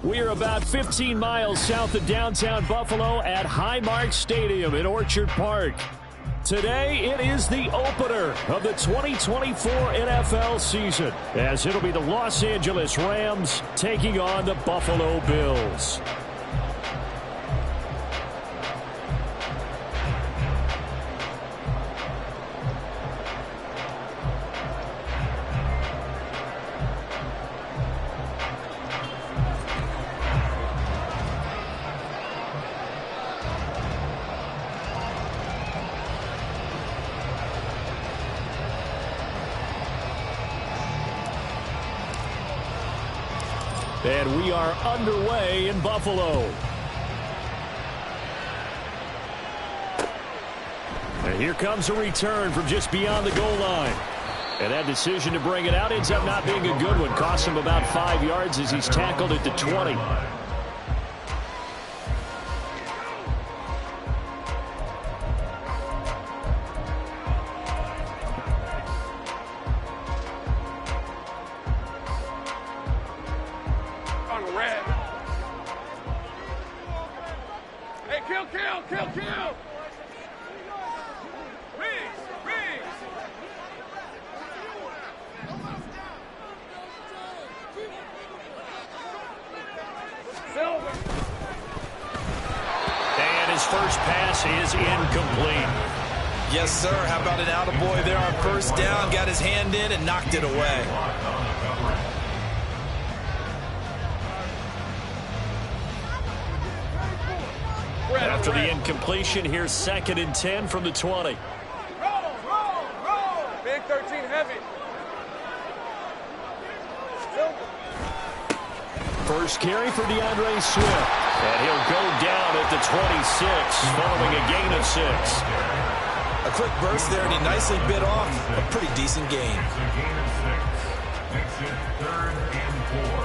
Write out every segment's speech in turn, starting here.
We are about 15 miles south of downtown Buffalo at Highmark Stadium in Orchard Park. Today, it is the opener of the 2024 NFL season, as it'll be the Los Angeles Rams taking on the Buffalo Bills. And we are underway in Buffalo. And here comes a return from just beyond the goal line. And that decision to bring it out ends up not being a good one. Costs him about 5 yards as he's tackled at the 20. And his first pass is incomplete. Yes, sir. How about an attaboy there on first down? Got his hand in and knocked it away. After the incompletion, here's 2nd and 10 from the 20. Roll. Big 13 heavy. First carry for DeAndre Swift. And he'll go down at the 26 following a gain of 6. A quick burst there, and he nicely bit off a pretty decent gain. Exit 3rd and 4.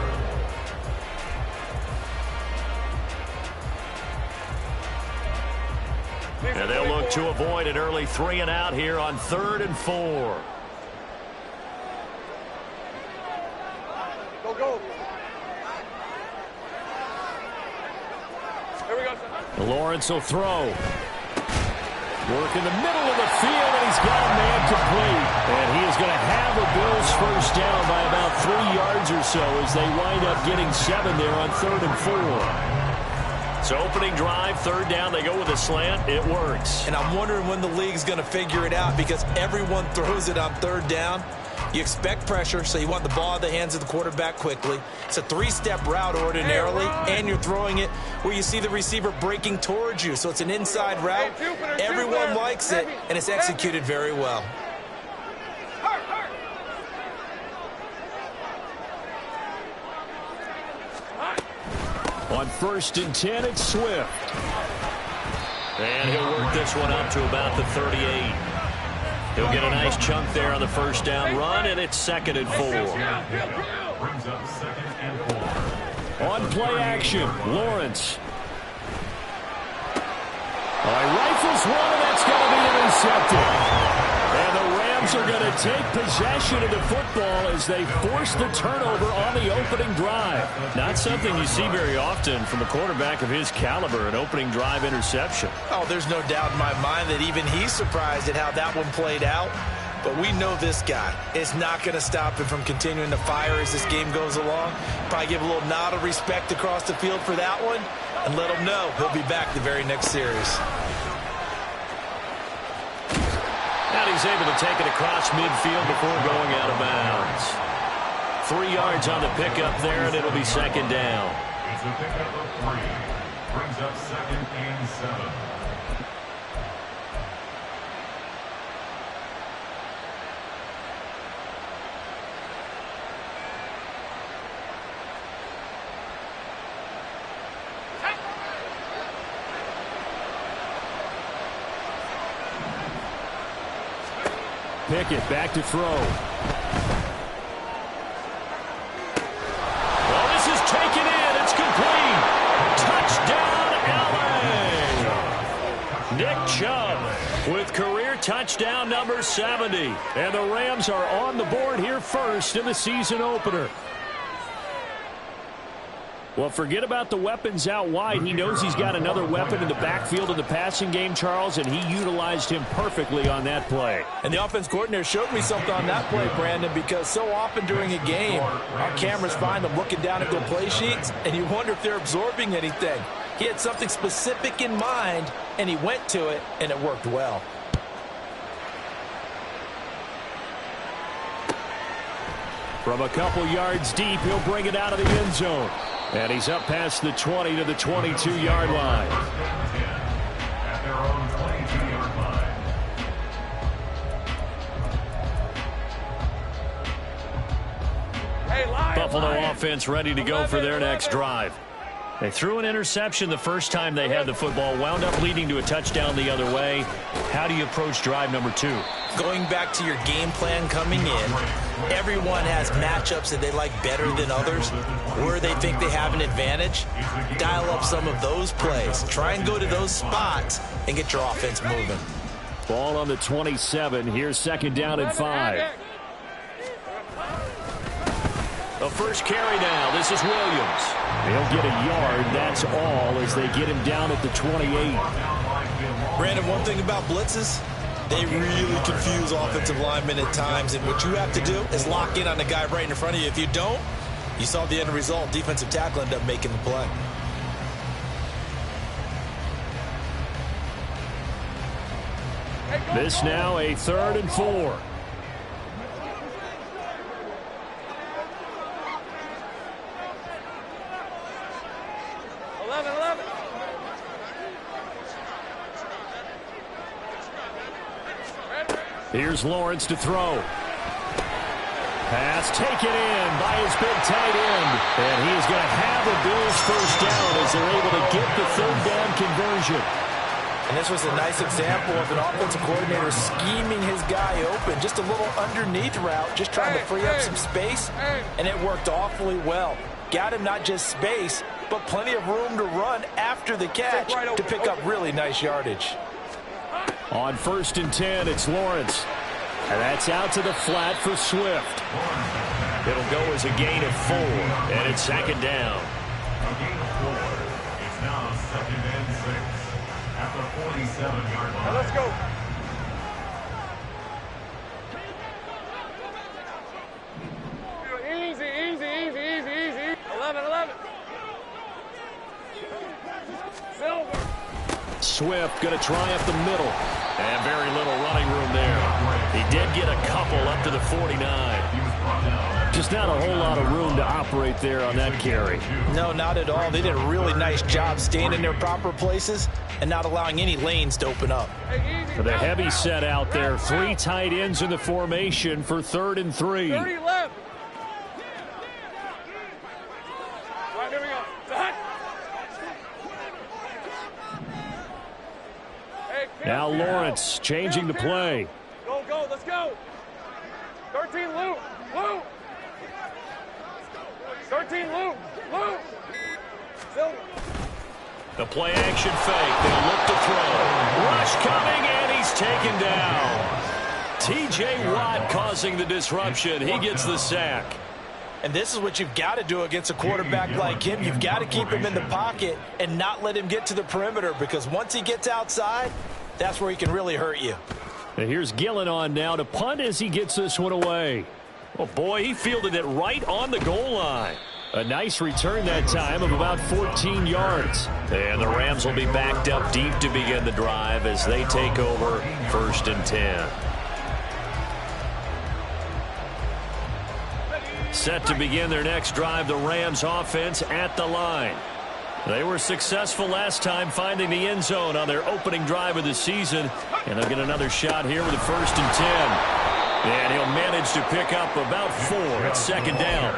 And they'll look to avoid an early 3 and out here on 3rd and 4. Go. Here we go. Lawrence will throw. Work in the middle of the field, and he's got a man complete. And he is going to have a Bills first down by about 3 yards or so as they wind up getting 7 there on 3rd and 4. So opening drive, 3rd down, they go with a slant. It works. And I'm wondering when the league's going to figure it out, because everyone throws it on 3rd down. You expect pressure, so you want the ball in the hands of the quarterback quickly. It's a 3-step route ordinarily, and you're throwing it where you see the receiver breaking towards you. So it's an inside route. Everyone likes it, and it's executed very well. On 1st and 10, it's Swift. And he'll work this one up to about the 38. He'll get a nice chunk there on the first down run, and it's 2nd and 4. Brings up 2nd and 4. On play action, Lawrence. Rifles one, and that's going to be intercepted. And the Rams are going to take possession of the football as they force the turnover on the opening drive. Not something you see very often from a quarterback of his caliber, an opening drive interception. Oh, there's no doubt in my mind that even he's surprised at how that one played out. But we know this guy is not going to stop him from continuing to fire as this game goes along. Probably give a little nod of respect across the field for that one and let him know he'll be back the very next series. And he's able to take it across midfield before going out of bounds. 3 yards on the pickup there, and it'll be 2nd down. It's a pickup of 3. Brings up 2nd and 7. Pickett back to throw. Well, this is taken in. It's complete. Touchdown, LA. Nick Chubb with career touchdown number 70. And the Rams are on the board here first in the season opener. Well, forget about the weapons out wide. He knows he's got another weapon in the backfield of the passing game, Charles, and he utilized him perfectly on that play. And the offense coordinator showed me something on that play, Brandon, because so often during a game, our cameras find them looking down at their play sheets, and you wonder if they're absorbing anything. He had something specific in mind, and he went to it, and it worked well. From a couple yards deep, he'll bring it out of the end zone. And he's up past the 20 to the 22-yard line. At their own 22-yard line. Buffalo offense ready to go for their next drive. They threw an interception the first time they had the football, wound up leading to a touchdown the other way. How do you approach drive number 2? Going back to your game plan coming in, everyone has matchups that they like better than others, where they think they have an advantage. Dial up some of those plays. Try and go to those spots and get your offense moving. Ball on the 27. Here's second down and 5. The first carry now. This is Williams. He'll get a yard. That's all as they get him down at the 28. Brandon, one thing about blitzes, they really confuse offensive linemen at times, and what you have to do is lock in on the guy right in front of you. If you don't, you saw the end result. Defensive tackle ended up making the play. This now a 3rd and 4. Here's Lawrence to throw. Pass taken in by his big tight end. And he is going to have a Bills first down as they're able to get the 3rd down conversion. And this was a nice example of an offensive coordinator scheming his guy open. Just a little underneath route, just trying to free up some space. And it worked awfully well. Got him not just space, but plenty of room to run after the catch to pick up really nice yardage. On 1st and 10, it's Lawrence. And that's out to the flat for Swift. It'll go as a gain of 4, and it's 2nd down. A gain of 4. It's now 2nd and 6 at the 47-yard line. Let's go. Easy. 11. Silver. Swift going to try up the middle. And very little running room there. He did get a couple up to the 49. Just not a whole lot of room to operate there on that carry. No, not at all. They did a really nice job staying in their proper places and not allowing any lanes to open up. For the heavy set out there, 3 tight ends in the formation for 3rd and 3. 30 left. All right, here we go. Now Lawrence changing the play. Go, let's go. 13 loop. 13 loop. Silver. The play action fake. They'll look to throw. Rush coming, and he's taken down. T.J. Watt causing the disruption. He gets the sack. And this is what you've got to do against a quarterback like him. You've got to keep him in the pocket and not let him get to the perimeter, because once he gets outside, that's where he can really hurt you. And here's Gillen on now to punt as he gets this one away. Oh, boy, he fielded it right on the goal line. A nice return that time of about 14 yards. And the Rams will be backed up deep to begin the drive as they take over 1st and 10. Set to begin their next drive, the Rams offense at the line. They were successful last time finding the end zone on their opening drive of the season. And they'll get another shot here with a 1st and 10. And he'll manage to pick up about 4 at 2nd down.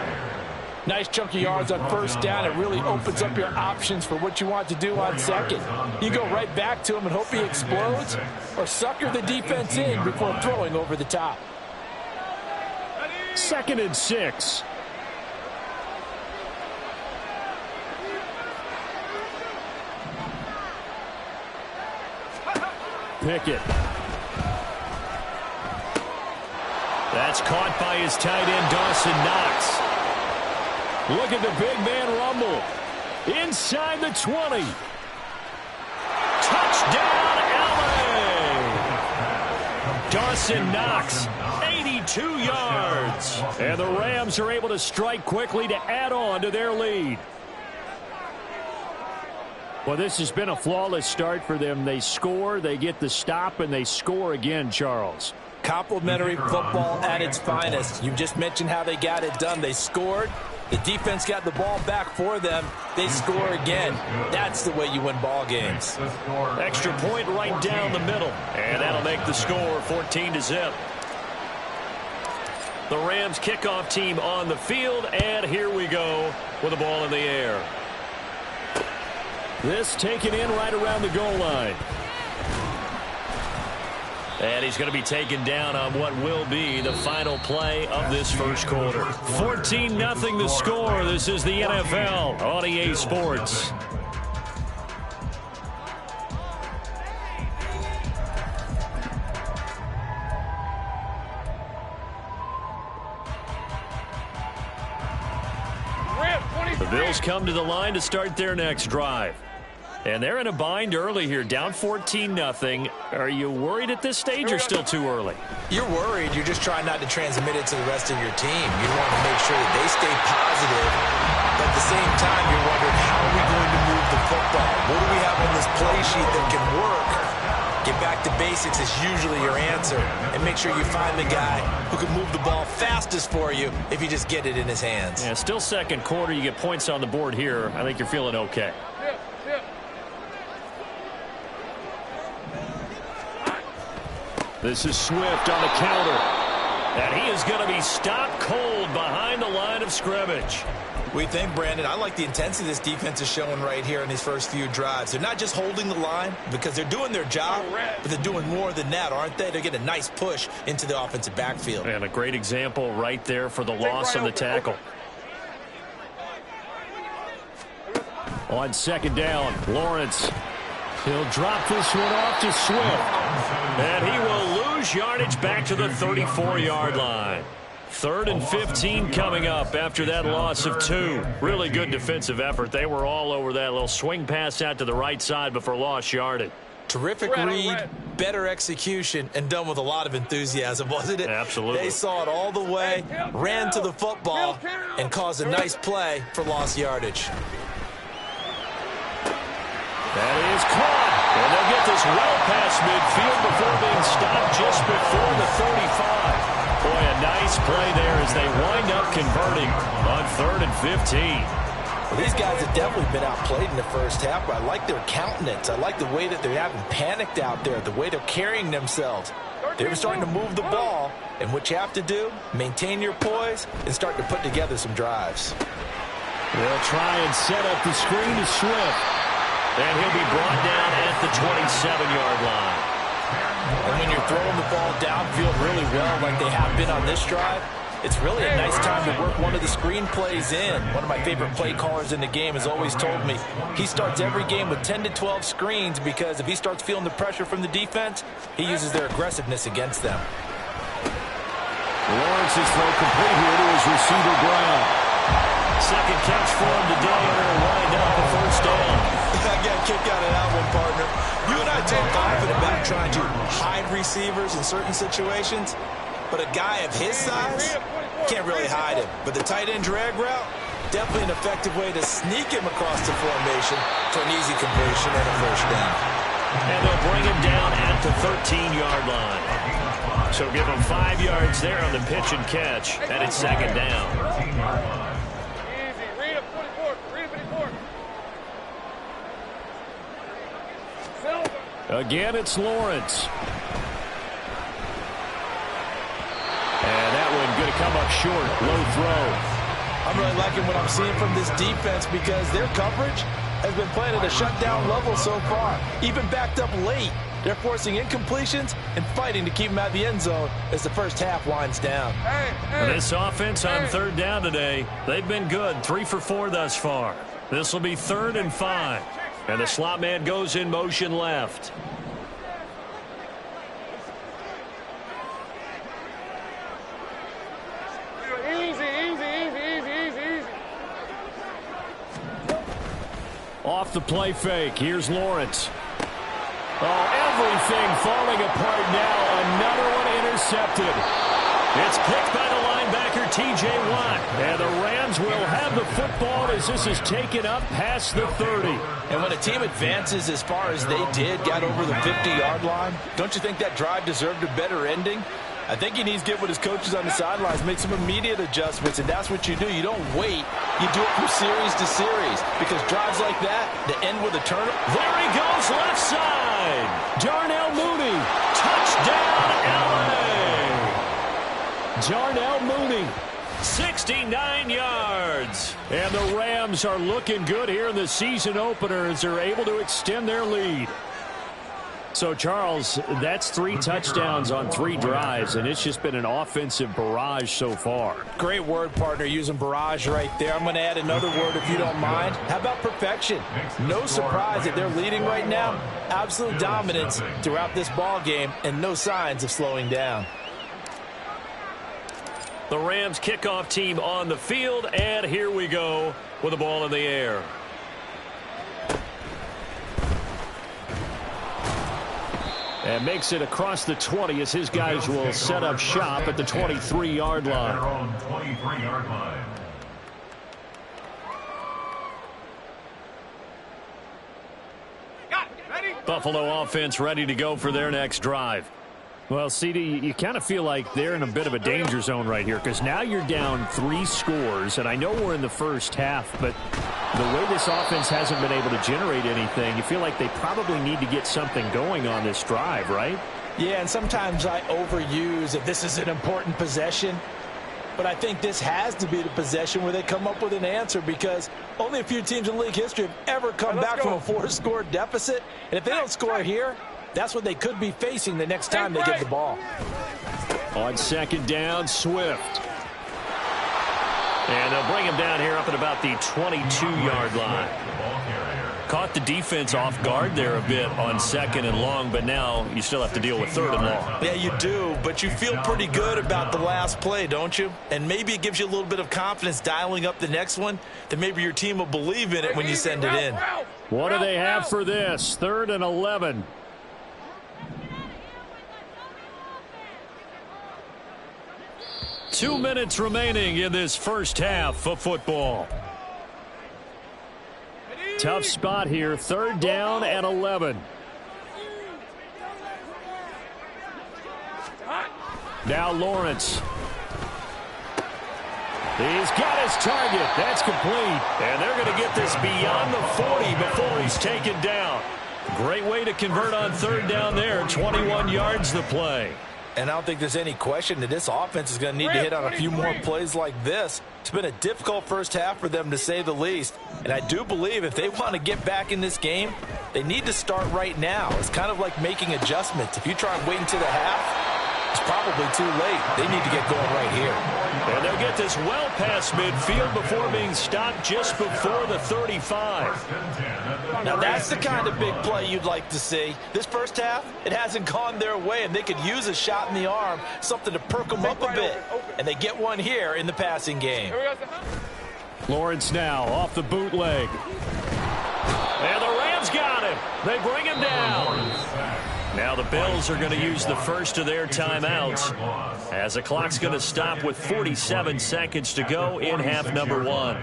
Nice chunky yards on 1st down. It really opens up your options for what you want to do on 2nd. You go right back to him and hope he explodes, or sucker the defense in before throwing over the top. 2nd and 6. Pickett. That's caught by his tight end, Dawson Knox. Look at the big man rumble. inside the 20. Touchdown, LA! Dawson Knox, 82 yards. And the Rams are able to strike quickly to add on to their lead. Well, this has been a flawless start for them. They score, they get the stop, and they score again, Charles. Complimentary football at its finest. You just mentioned how they got it done. They scored. The defense got the ball back for them. They score again. That's the way you win ball games. Extra point right down the middle. And that'll make the score 14-0. The Rams kickoff team on the field. And here we go with the ball in the air. This taken in right around the goal line. And he's going to be taken down on what will be the final play of this first quarter. 14-0 the score. This is the NFL on EA Sports. The Bills come to the line to start their next drive. And they're in a bind early here, down 14-0. Are you worried at this stage or still too early? You're worried. You're just trying not to transmit it to the rest of your team. You want to make sure that they stay positive. But at the same time, you're wondering, how are we going to move the football? What do we have on this play sheet that can work? Get back to basics is usually your answer. And make sure you find the guy who can move the ball fastest for you if you just get it in his hands. Yeah, still second quarter. You get points on the board here. I think you're feeling okay. This is Swift on the counter. And he is going to be stopped cold behind the line of scrimmage. We think, Brandon, I like the intensity this defense is showing right here in these first few drives. They're not just holding the line because they're doing their job, but they're doing more than that, aren't they? They're getting a nice push into the offensive backfield. And a great example right there for the loss of the tackle. On second down, Lawrence. He'll drop this one off to Swift. And he will lose yardage back to the 34-yard line. 3rd and 15 coming up after that loss of 2. Really good defensive effort. They were all over that little swing pass out to the right side before lost yardage. Terrific read, better execution, and done with a lot of enthusiasm, wasn't it? Absolutely. They saw it all the way, ran to the football, and caused a nice play for lost yardage. That is caught. And they'll get this well past midfield before being stopped just before the 35. Boy, a nice play there as they wind up converting on 3rd and 15. Well, these guys have definitely been outplayed in the first half, but I like their countenance. I like the way that they haven't panicked out there, the way they're carrying themselves. They're starting to move the ball, and what you have to do, maintain your poise and start to put together some drives. They'll try and set up the screen to Swift. And he'll be brought down at the 27-yard line. And when you're throwing the ball downfield really well like they have been on this drive, it's really a nice time to work one of the screen plays in. One of my favorite play callers in the game has always told me he starts every game with 10 to 12 screens because if he starts feeling the pressure from the defense, he uses their aggressiveness against them. Lawrence's throw complete here to his receiver, Brown. Second catch for him today, and they'll wind up a first down. I got a kick out of that one, partner. You and I talk often about trying to hide receivers in certain situations, but a guy of his size can't really hide him. But the tight end drag route, definitely an effective way to sneak him across the formation for an easy completion and a first down. And they'll bring him down at the 13-yard line. So give him 5 yards there on the pitch and catch, and it's second down. Again, it's Lawrence. And that one going to come up short. Low throw. I'm really liking what I'm seeing from this defense because their coverage has been playing at a shutdown level so far. Even backed up late, they're forcing incompletions and fighting to keep them out of the end zone as the first half winds down. This offense on 3rd down today, they've been good. 3 for 4 thus far. This will be 3rd and 5. And the slot man goes in motion left. Off the play fake. Here's Lawrence. Oh, everything falling apart now. Another one intercepted. It's picked by the linebacker, T.J. Watt. And the Rams will have the football as this is taken up past the 30. And when a team advances as far as they did, got over the 50-yard line, don't you think that drive deserved a better ending? I think he needs to get with his coaches on the sidelines, make some immediate adjustments, and that's what you do. You don't wait. You do it from series to series, because drives like that, they end with a turnover. There he goes, left side. Darnell Mooney. Touchdown, L.A. Darnell Mooney, 69 yards. And the Rams are looking good here in the season opener as they're able to extend their lead. So, Charles, that's 3 touchdowns on 3 drives, and it's just been an offensive barrage so far. Great word, partner, using barrage right there. I'm going to add another word if you don't mind. How about perfection? No surprise that they're leading right now. Absolute dominance throughout this ball game, and no signs of slowing down. The Rams kickoff team on the field, and here we go with the ball in the air. And makes it across the 20 as his guys will set up shop at the 23-yard line. Buffalo offense ready to go for their next drive. Well, CD, you kind of feel like they're in a bit of a danger zone right here because now you're down 3 scores, and I know we're in the first half, but the way this offense hasn't been able to generate anything, you feel like they probably need to get something going on this drive, right? Yeah, and sometimes I overuse if this is an important possession, but I think this has to be the possession where they come up with an answer because only a few teams in league history have ever come back from a 4-score deficit, and if they don't score here, that's what they could be facing the next time they get the ball. On second down, Swift. And they'll bring him down here up at about the 22-yard line. Caught the defense off guard there a bit on second and long, but now you still have to deal with third and long. Yeah, you do, but you feel pretty good about the last play, don't you? And maybe it gives you a little bit of confidence dialing up the next one, that maybe your team will believe in it when you send it in. What do they have for this? 3rd and 11. Two minutes remaining in this first half of football. Tough spot here. 3rd down and 11. Now Lawrence. He's got his target. That's complete. And they're going to get this beyond the 40 before he's taken down. Great way to convert on 3rd down there. 21 yards the play. And I don't think there's any question that this offense is going to need to hit on a few more plays like this. It's been a difficult first half for them, to say the least. And I do believe if they want to get back in this game, they need to start right now. It's kind of like making adjustments. If you try and wait until the half, it's probably too late. They need to get going right here. And they'll get this well past midfield before being stopped just before the 35. Now that's the kind of big play you'd like to see. This first half, it hasn't gone their way, and they could use a shot in the arm, something to perk them up a bit. And they get one here in the passing game. Lawrence now off the bootleg. And the Rams got him. They bring him down. Now the Bills are going to use the first of their timeouts as the clock's going to stop with 47 seconds to go in half number 1.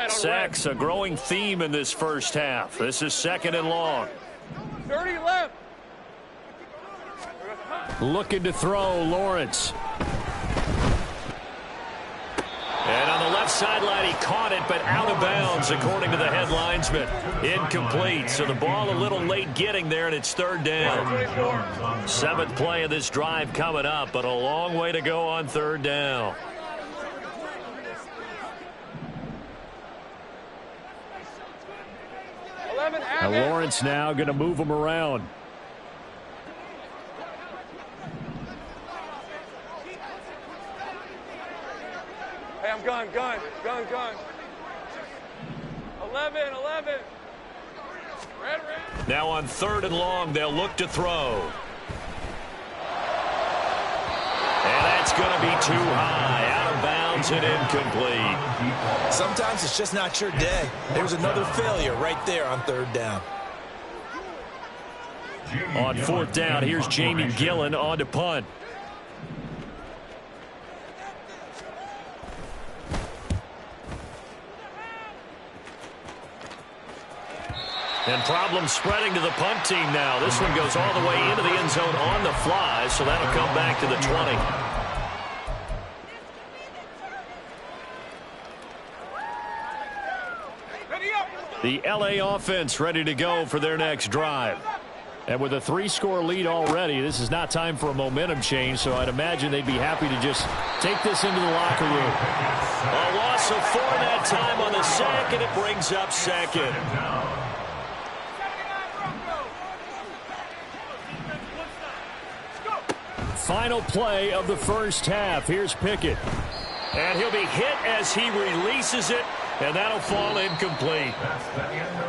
Sacks, a growing theme in this first half. This is 2nd and long. 30 left. Looking to throw, Lawrence. And on the left sideline, he caught it, but out of bounds, according to the head linesman. Incomplete, so the ball a little late getting there, and it's 3rd down. 7th play of this drive coming up, but a long way to go on 3rd down. Now Lawrence now going to move him around. Hey, I'm gun. 11. Now on 3rd and long, they'll look to throw. And that's going to be too high. Out of bounds and incomplete. Sometimes it's just not your day. There's another failure right there on 3rd down. On 4th down, here's Jamie Gillen on to punt. And problems spreading to the punt team now. This one goes all the way into the end zone on the fly, so that'll come back to the 20. The LA offense ready to go for their next drive. And with a 3-score lead already, this is not time for a momentum change, so I'd imagine they'd be happy to just take this into the locker room. A loss of 4 that time on the sack, and it brings up 2nd. Final play of the first half. Here's Pickett. And he'll be hit as he releases it, and that'll fall incomplete.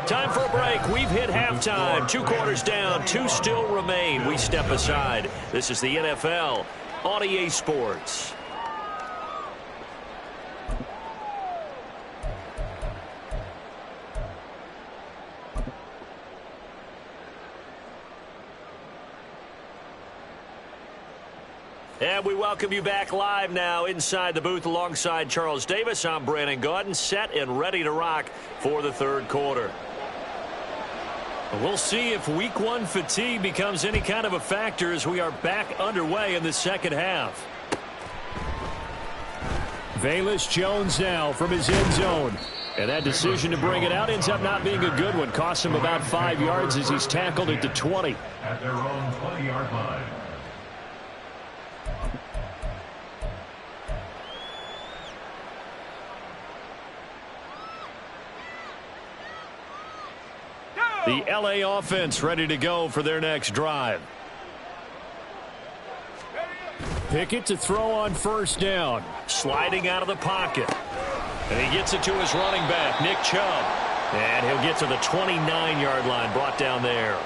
Time for a break. We've hit halftime. 2 quarters down. 2 still remain. We step aside. This is the NFL on EA Sports. And we welcome you back live now inside the booth alongside Charles Davis. I'm Brandon Gaudin, set and ready to rock for the 3rd quarter. We'll see if week 1 fatigue becomes any kind of a factor as we are back underway in the 2nd half. Velus Jones now from his end zone. And that decision to bring it out ends up not being a good one. Costs him about 5 yards as he's tackled at the 20. At their own 20-yard line. The LA offense ready to go for their next drive. Pickett to throw on 1st down. Sliding out of the pocket. And he gets it to his running back, Nick Chubb. And he'll get to the 29-yard line, brought down there.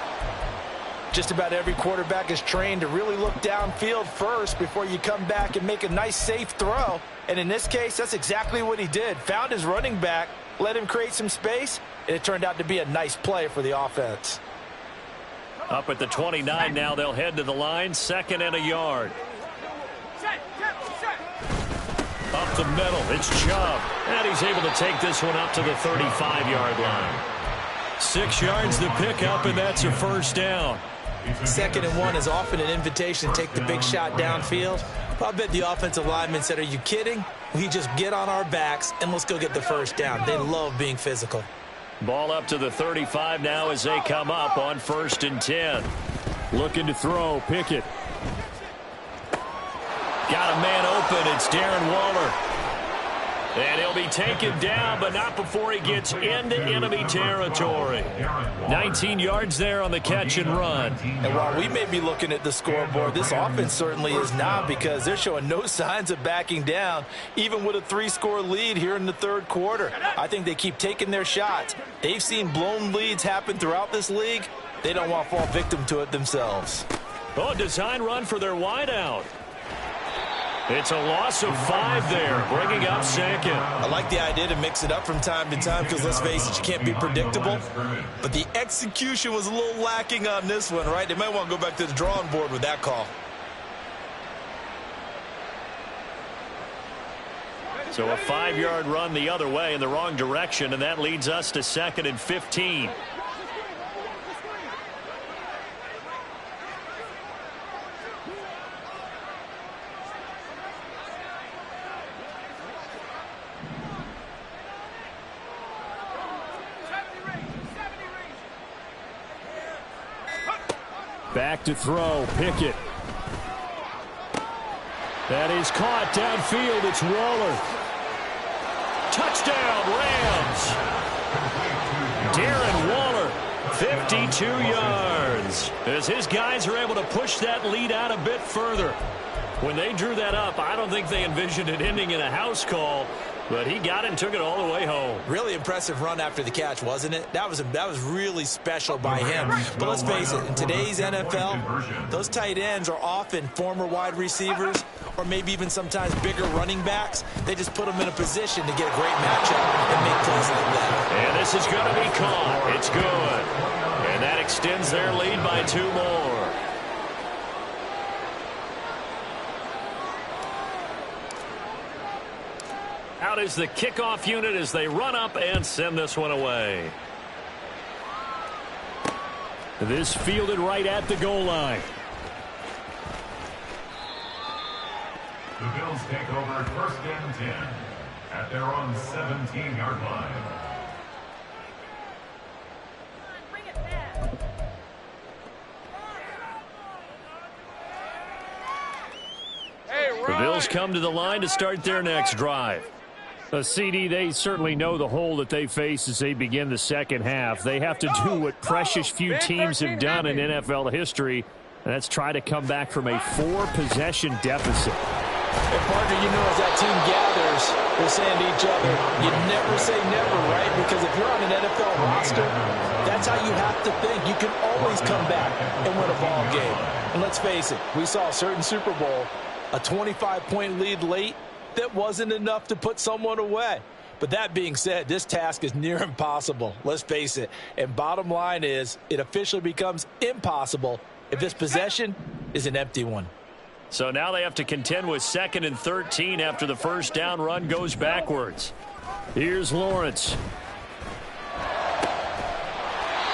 Just about every quarterback is trained to really look downfield first before you come back and make a nice, safe throw. And in this case, that's exactly what he did. Found his running back, let him create some space, and it turned out to be a nice play for the offense. Up at the 29 now, they'll head to the line, 2nd and a yard. Up the middle, it's Chubb. And he's able to take this one up to the 35-yard line. 6 yards to pick up, and that's a 1st down. 2nd and 1 is often an invitation to take the big shot downfield. I bet the offensive lineman said, are you kidding? We just get on our backs and let's go get the 1st down. They love being physical. Ball up to the 35 now as they come up on 1st and 10. Looking to throw, Pickett. Got a man open, it's Darren Waller. And he'll be taken down, but not before he gets into enemy territory. 19 yards there on the catch and run. And while we may be looking at the scoreboard, this offense certainly is not, because they're showing no signs of backing down, even with a 3-score lead here in the 3rd quarter. I think they keep taking their shots. They've seen blown leads happen throughout this league. They don't want to fall victim to it themselves. Oh, design run for their wideout. It's a loss of 5 there, bringing up 2nd. I like the idea to mix it up from time to time because, let's face it, you can't be predictable. But the execution was a little lacking on this one, right? They might want to go back to the drawing board with that call. So a 5-yard run the other way in the wrong direction, and that leads us to 2nd and 15. Back to throw, Pickett. That is caught downfield. It's Waller. Touchdown, Rams. Darren Waller, 52 yards. As his guys are able to push that lead out a bit further. When they drew that up, I don't think they envisioned it ending in a house call. But he got it and took it all the way home. Really impressive run after the catch, wasn't it? That was really special by him. But let's face it, in today's NFL, those tight ends are often former wide receivers or maybe even sometimes bigger running backs. They just put them in a position to get a great matchup and make plays like that. And this is going to be caught. It's good. And that extends their lead by 2 more. Out is the kickoff unit as they run up and send this one away. This fielded right at the goal line. The Bills take over 1st and 10 at their own 17-yard line. Bring it back. The Bills come to the line to start their next drive. CD, they certainly know the hole that they face as they begin the second half. They have to do what precious few teams have done in NFL history, and that's try to come back from a 4-possession deficit. And partner, you know, as that team gathers, they're saying to each other, you never say never, right? Because if you're on an NFL roster, that's how you have to think. You can always come back and win a ball game. And let's face it, we saw a certain Super Bowl, a 25-point lead late, that wasn't enough to put someone away. But that being said, this task is near impossible. Let's face it. And bottom line is, it officially becomes impossible if this possession is an empty one. So now they have to contend with 2nd and 13 after the first down run goes backwards. Here's Lawrence.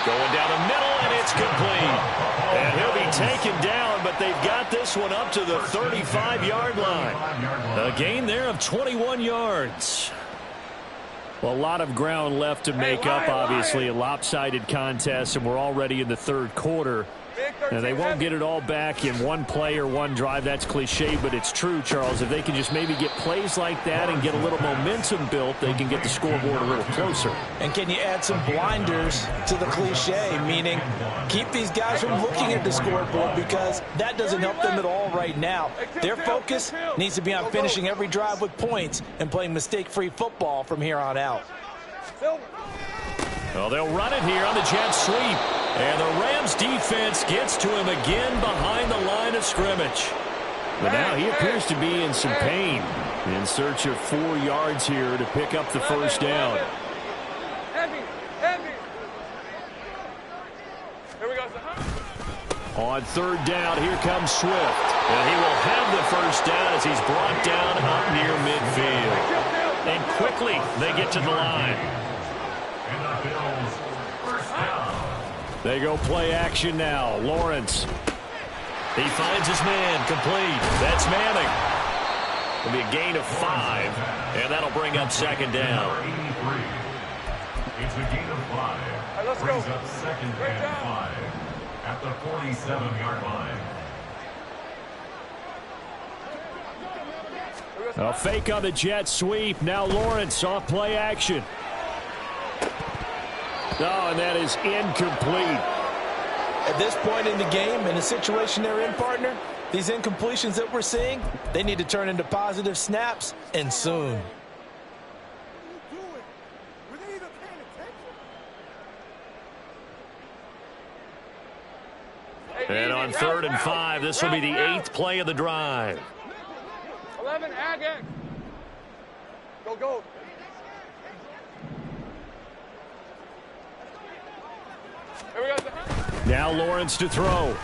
Going down the middle, and it's complete. And he'll be taken down, but they've got this one up to the 35-yard line. A gain there of 21 yards. Well, a lot of ground left to make up, obviously. A lopsided contest, and we're already in the 3rd quarter. Now, they won't get it all back in one play or one drive. That's cliche, but it's true, Charles. If they can just maybe get plays like that and get a little momentum built, they can get the scoreboard a little closer. And can you add some blinders to the cliche, meaning keep these guys from looking at the scoreboard, because that doesn't help them at all right now. Their focus needs to be on finishing every drive with points and playing mistake-free football from here on out. Well, they'll run it here on the jet sweep. And the Rams defense gets to him again behind the line of scrimmage. But now he appears to be in some pain, in search of 4 yards here to pick up the first down. Heavy. Here we go. On 3rd down, here comes Swift. And he will have the first down as he's brought down up near midfield. And quickly they get to the line. And the Bills, 1st down. They go play action now. Lawrence. He finds his man, complete. That's Manning. It'll be a gain of 5, and that'll bring up 2nd down. 83. It's a gain of 5. Let's Brings go. up 2nd and 5 at the 47-yard line. A fake on the jet sweep. Now Lawrence off play action. Oh, and that is incomplete. At this point in the game, in the situation they're in, partner, these incompletions that we're seeing, they need to turn into positive snaps, and soon. And on 3rd and 5, this will be the 8th play of the drive. 11, Ag. Go. Here we go. Now Lawrence to throw.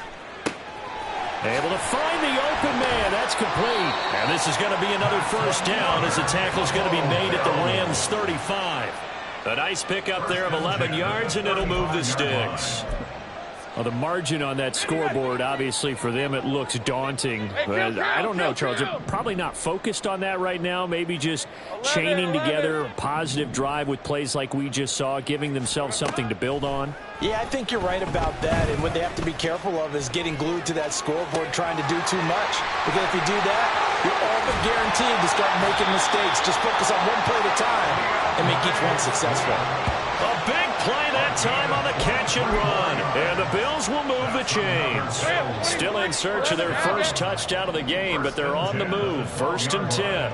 Able to find the open man. That's complete. And this is going to be another first down as the tackle's going to be made at the Rams' 35. A nice pickup there of 11 yards, and it'll move the sticks. Well, the margin on that scoreboard, obviously, for them, it looks daunting. But I don't know, Charles. They're probably not focused on that right now. Maybe just chaining together a positive drive with plays like we just saw, giving themselves something to build on. Yeah, I think you're right about that. And what they have to be careful of is getting glued to that scoreboard, trying to do too much. Because if you do that, you're all but guaranteed to start making mistakes. Just focus on one play at a time and make each one successful. A big play that time on the catch and run. And the Bills will move the chains. Still in search of their first touchdown of the game, but they're on the move. 1st and 10.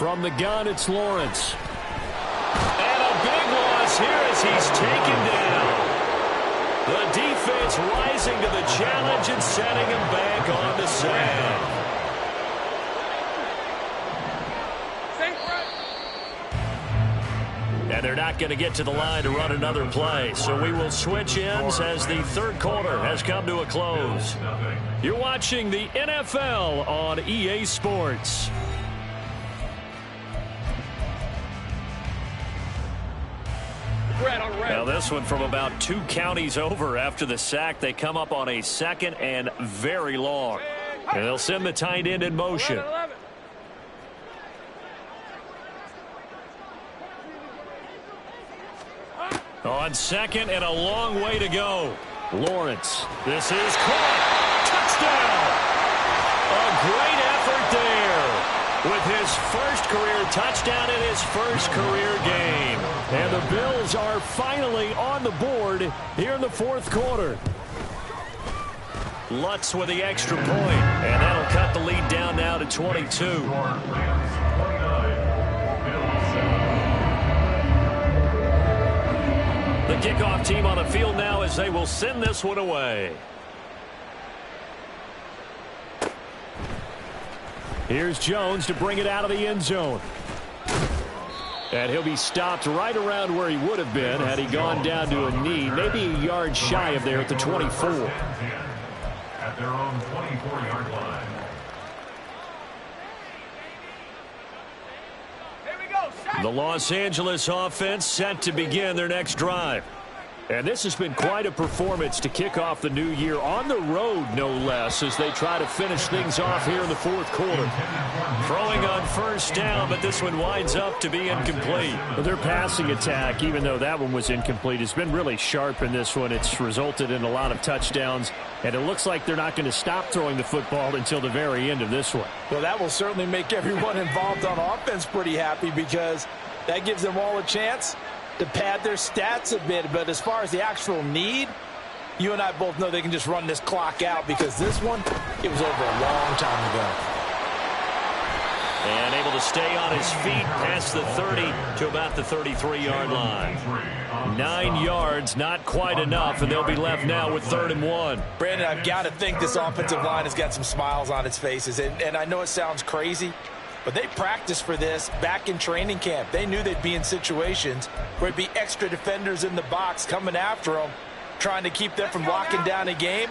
From the gun, it's Lawrence. And a big loss here as he's taken down. The defense rising to the challenge and setting him back on the sand. And they're not going to get to the line to run another play. So we will switch ends as the third quarter has come to a close. You're watching the NFL on EA Sports. Now this one from about 2 counties over after the sack. They come up on a second and very long. And they'll send the tight end in motion. On second and a long way to go. Lawrence. This is caught. Touchdown. A great effort there with his first career touchdown in his first career game. And the Bills are finally on the board here in the fourth quarter. Lutz with the extra point. And that'll cut the lead down now to 22. The kickoff team on the field now as they will send this one away. Here's Jones to bring it out of the end zone. And he'll be stopped right around where he would have been had he gone down to a knee, maybe a yard shy of there at the 24. At their own 24-yard line. The Los Angeles offense set to begin their next drive. And this has been quite a performance to kick off the new year on the road, no less, as they try to finish things off here in the fourth quarter. Throwing on first down, but this one winds up to be incomplete. Their passing attack, even though that one was incomplete, has been really sharp in this one. It's resulted in a lot of touchdowns, and it looks like they're not going to stop throwing the football until the very end of this one. Well, that will certainly make everyone involved on offense pretty happy because that gives them all a chance to pad their stats a bit. But as far as the actual need, you and I both know they can just run this clock out because this one, it was over a long time ago. And able to stay on his feet past the 30 to about the 33-yard line. 9 yards, not quite enough, and they'll be left now with 3rd and 1. Brandon, I've got to think this offensive line has got some smiles on its faces. And I know it sounds crazy, but they practiced for this back in training camp. They knew they'd be in situations where there'd be extra defenders in the box coming after them, trying to keep them from locking down a game.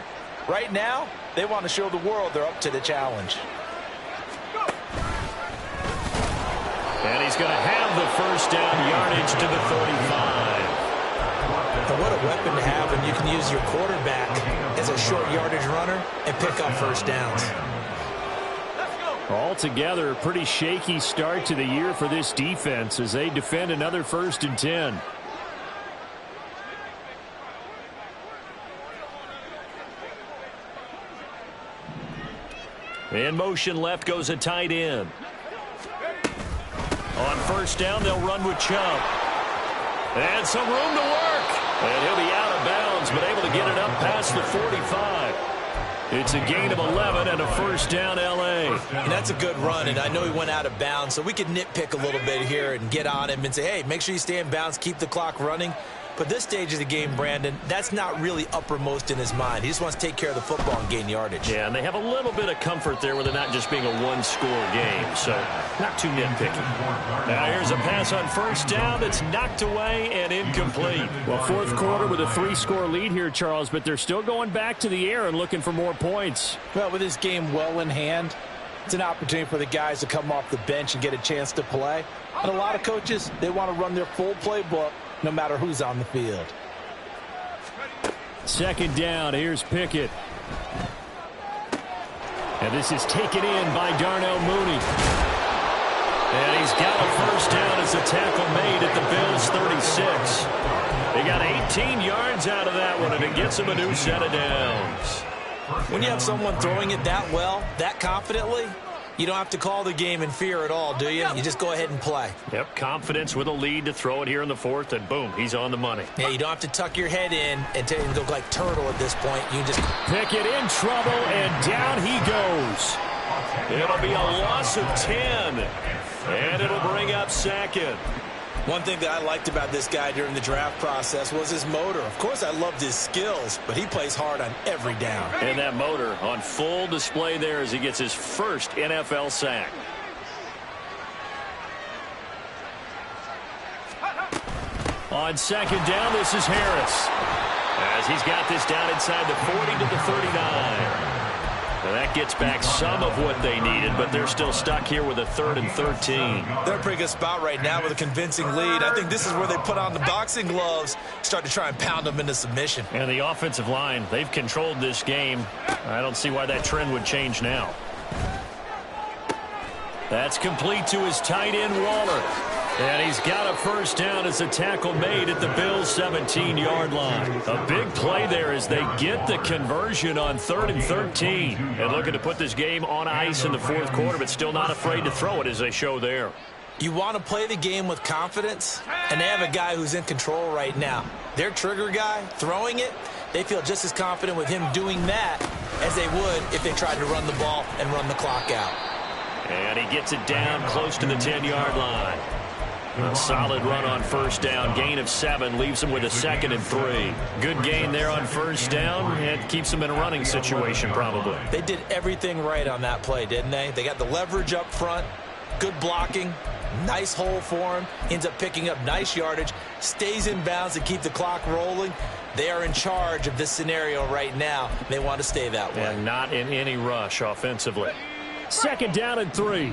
Right now, they want to show the world they're up to the challenge. And he's going to have the first down yardage to the 35. But what a weapon to have when you can use your quarterback as a short yardage runner and pick up first downs. Altogether, a pretty shaky start to the year for this defense as they defend another 1st and 10. In motion left goes a tight end. On first down, they'll run with Chubb. And some room to work. And he'll be out of bounds, but able to get it up past the 45. It's a gain of 11 and a first down, L.A. And that's a good run, and I know he went out of bounds, so we could nitpick a little bit here and get on him and say, hey, make sure you stay in bounds, keep the clock running. But this stage of the game, Brandon, that's not really uppermost in his mind. He just wants to take care of the football and gain yardage. Yeah, and they have a little bit of comfort there with it not just being a one-score game, so not too nitpicky. Now here's a pass on first down that's knocked away and incomplete. Well, fourth quarter with a 3-score lead here, Charles, but they're still going back to the air and looking for more points. Well, with this game well in hand, it's an opportunity for the guys to come off the bench and get a chance to play. And a lot of coaches, they want to run their full playbook no matter who's on the field. Second down, here's Pickett. And this is taken in by Darnell Mooney. And he's got a first down as a tackle made at the Bills' 36. They got 18 yards out of that one, and it gets him a new set of downs. When you have someone throwing it that well, that confidently, you don't have to call the game in fear at all, do you? You just go ahead and play. Yep, confidence with a lead to throw it here in the fourth, and boom, he's on the money. Yeah, you don't have to tuck your head in and look like turtle at this point. You just Pickett in trouble, and down he goes. It'll be a loss of 10. And it'll bring up second. One thing that I liked about this guy during the draft process was his motor. Of course, I loved his skills, but he plays hard on every down. And that motor on full display there as he gets his first NFL sack. On second down, this is Harris. As he's got this down inside the 40 to the 39. And that gets back some of what they needed, but they're still stuck here with a 3rd and 13. They're in a pretty good spot right now with a convincing lead. I think this is where they put on the boxing gloves, start to try and pound them into submission. And the offensive line, they've controlled this game. I don't see why that trend would change now. That's complete to his tight end, Waller. And he's got a first down as a tackle made at the Bills' 17-yard line. A big play there as they get the conversion on 3rd and 13. And looking to put this game on ice in the 4th quarter, but still not afraid to throw it as they show there. You want to play the game with confidence, and they have a guy who's in control right now. Their trigger guy, throwing it, they feel just as confident with him doing that as they would if they tried to run the ball and run the clock out. And he gets it down close to the 10-yard line. A solid run on first down. Gain of 7 leaves him with a 2nd and 3. Good gain there on first down. It keeps him in a running situation probably. They did everything right on that play, didn't they? They got the leverage up front, good blocking, nice hole for him, ends up picking up nice yardage, stays in bounds to keep the clock rolling. They are in charge of this scenario right now. They want to stay that way. And not in any rush offensively. 2nd down and 3.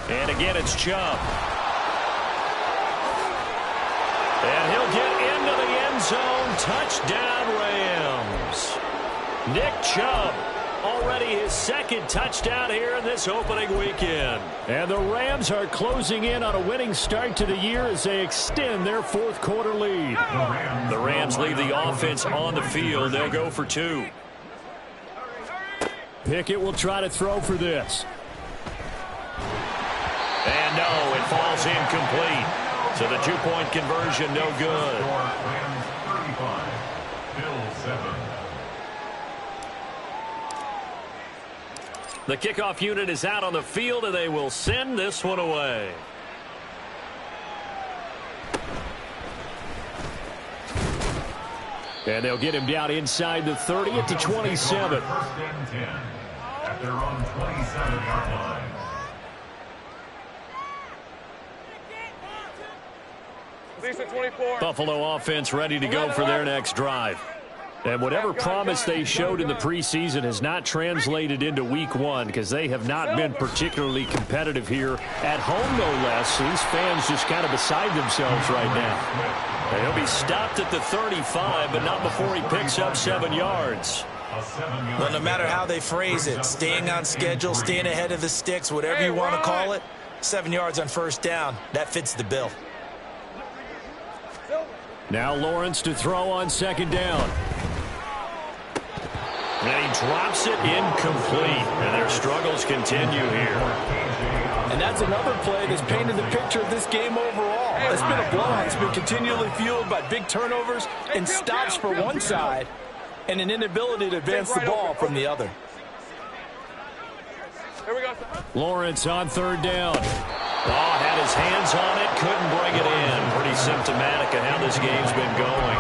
And again, it's Chubb. And he'll get into the end zone. Touchdown, Rams. Nick Chubb, already his 2nd touchdown here in this opening weekend. And the Rams are closing in on a winning start to the year as they extend their 4th quarter lead. The Rams leave the offense on the field. They'll go for 2. Pickett will try to throw for this. And no, it falls incomplete. So the 2-point conversion, no good. Rams 35, Bills 7. The kickoff unit is out on the field, and they will send this one away. And they'll get him down inside the 30 at the 27. 1st and 10 at their own 27-yard line. Decent 24. Buffalo offense ready to go for their next drive. And whatever promise they showed in the preseason has not translated into week 1 because they have not been particularly competitive here at home, no less. These fans just kind of beside themselves right now. And he'll be stopped at the 35, but not before he picks up 7 yards. Well, no matter how they phrase it, staying on schedule, staying ahead of the sticks, whatever you want to call it, 7 yards on first down, that fits the bill. Now Lawrence to throw on 2nd down. And he drops it incomplete. And their struggles continue here. And that's another play that's painted the picture of this game overall. It's been a blowout. It's been continually fueled by big turnovers and stops for one side and an inability to advance the ball from the other. Here we go. Lawrence on 3rd down. Oh, had his hands on it, couldn't bring it in. Pretty symptomatic of how this game's been going.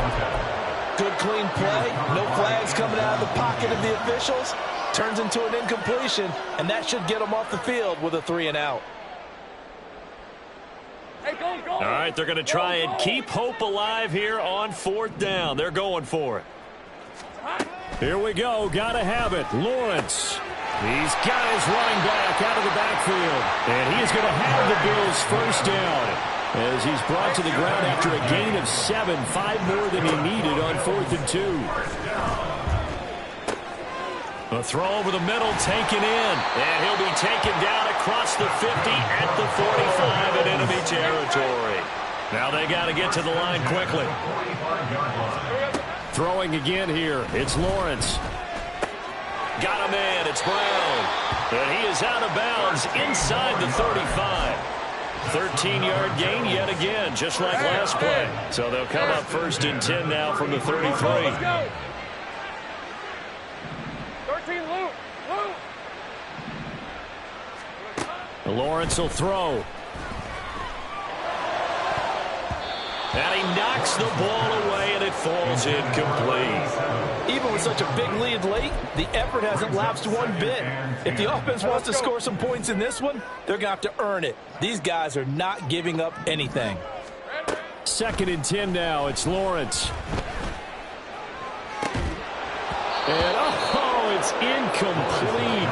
Good clean play, no flags coming out of the pocket of the officials. Turns into an incompletion, and that should get them off the field with a 3 and out. Hey, go. All right, they're going to try and keep hope alive here on 4th down. They're going for it. Here we go, got to have it. Lawrence. He's got his running back out of the backfield. And he is going to have the Bills' first down as he's brought to the ground after a gain of 7, 5 more than he needed on 4th and 2. A throw over the middle, taken in. And he'll be taken down across the 50 at the 45 in enemy territory. Now they got to get to the line quickly. Throwing again here. It's Lawrence. Got him in. It's Brown. And he is out of bounds inside the 35. 13-yard gain yet again, just like last play. So they'll come up 1st and 10 now from the 33. Let's go. 13, Luke. Lawrence will throw. And he knocks the ball away, and it falls incomplete. Even with such a big lead late, the effort hasn't lapsed one bit. If the offense wants to score some points in this one, they're going to have to earn it. These guys are not giving up anything. 2nd and 10 now. It's Lawrence. And, oh, it's incomplete.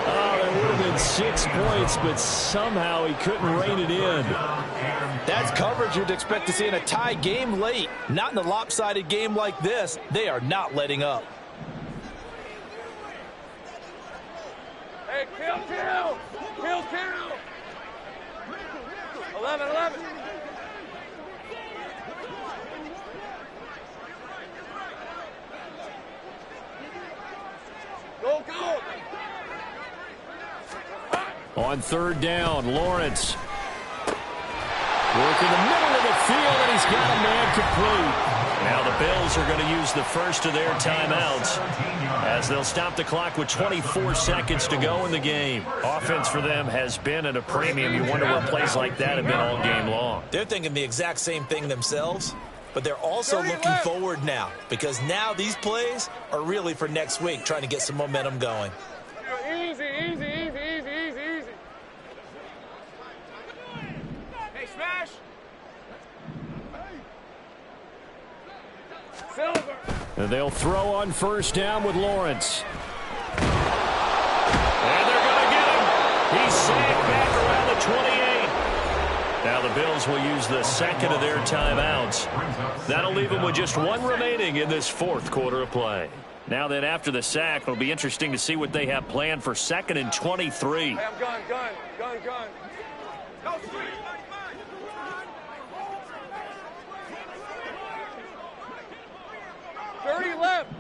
Oh, there would have been 6 points, but somehow he couldn't rein it in. That's coverage you'd expect to see in a tie game late. Not in a lopsided game like this. They are not letting up. Hey, kill. 11. Go. On 3rd down, Lawrence. Work in the middle of the field, and he's got a man complete. Now the Bills are going to use the first of their timeouts as they'll stop the clock with 24 seconds to go in the game. Offense for them has been at a premium. You wonder where plays like that have been all game long. They're thinking the exact same thing themselves, but they're also looking forward now because now these plays are really for next week, trying to get some momentum going. Easy. Hey, smash. Silver. And they'll throw on 1st down with Lawrence. And they're going to get him. He's sacked back around the 28. Now the Bills will use the 2nd of their timeouts. That'll leave them with just 1 remaining in this 4th quarter of play. Now then, after the sack, it'll be interesting to see what they have planned for 2nd and 23. Hey, I'm gun. Go, street. 30 left.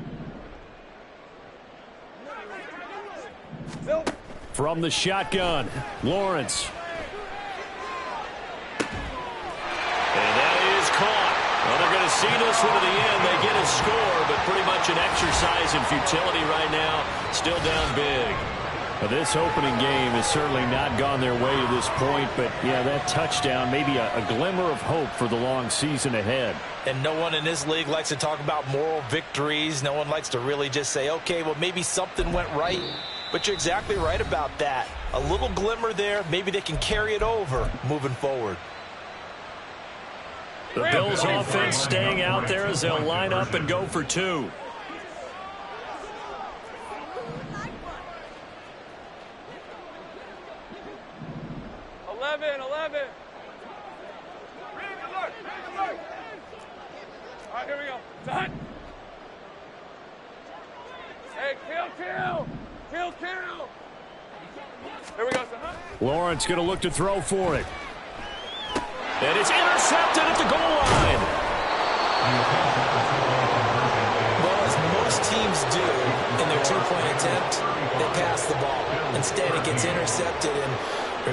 Silver. From the shotgun, Lawrence. And that is caught. Well, they're going to see this one to the end. They get a score, but pretty much an exercise in futility right now. Still down big. Well, this opening game has certainly not gone their way to this point, but, yeah, that touchdown, maybe a glimmer of hope for the long season ahead. And no one in this league likes to talk about moral victories. No one likes to really just say, okay, well, maybe something went right. But you're exactly right about that. A little glimmer there. Maybe they can carry it over moving forward. The Bills offense staying out there as they'll line up and go for 2. All right, here we go. Done. Hey, kill. Here we go, son. Lawrence going to look to throw for it. And it's intercepted at the goal line. Well, as most teams do in their 2-point attempt, they pass the ball. Instead, it gets intercepted. And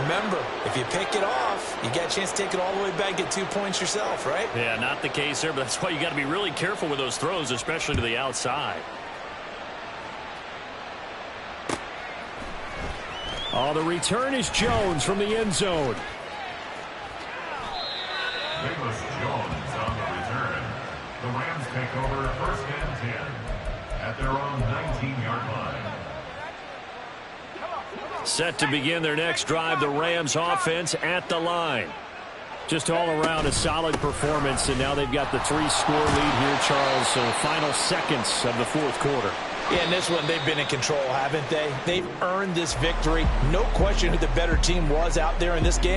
remember, if you pick it off, you got a chance to take it all the way back, get 2 points yourself, right? Yeah, not the case there, but that's why you got to be really careful with those throws, especially to the outside. Oh, the return is Jones from the end zone. Nicholas Jones on the return. The Rams take over 1st and 10 at their own 19-yard line. Set to begin their next drive, the Rams offense at the line. Just all around a solid performance, and now they've got the 3-score lead here, Charles. So final seconds of the 4th quarter. Yeah, in this one, they've been in control, haven't they? They've earned this victory. No question who the better team was out there in this game.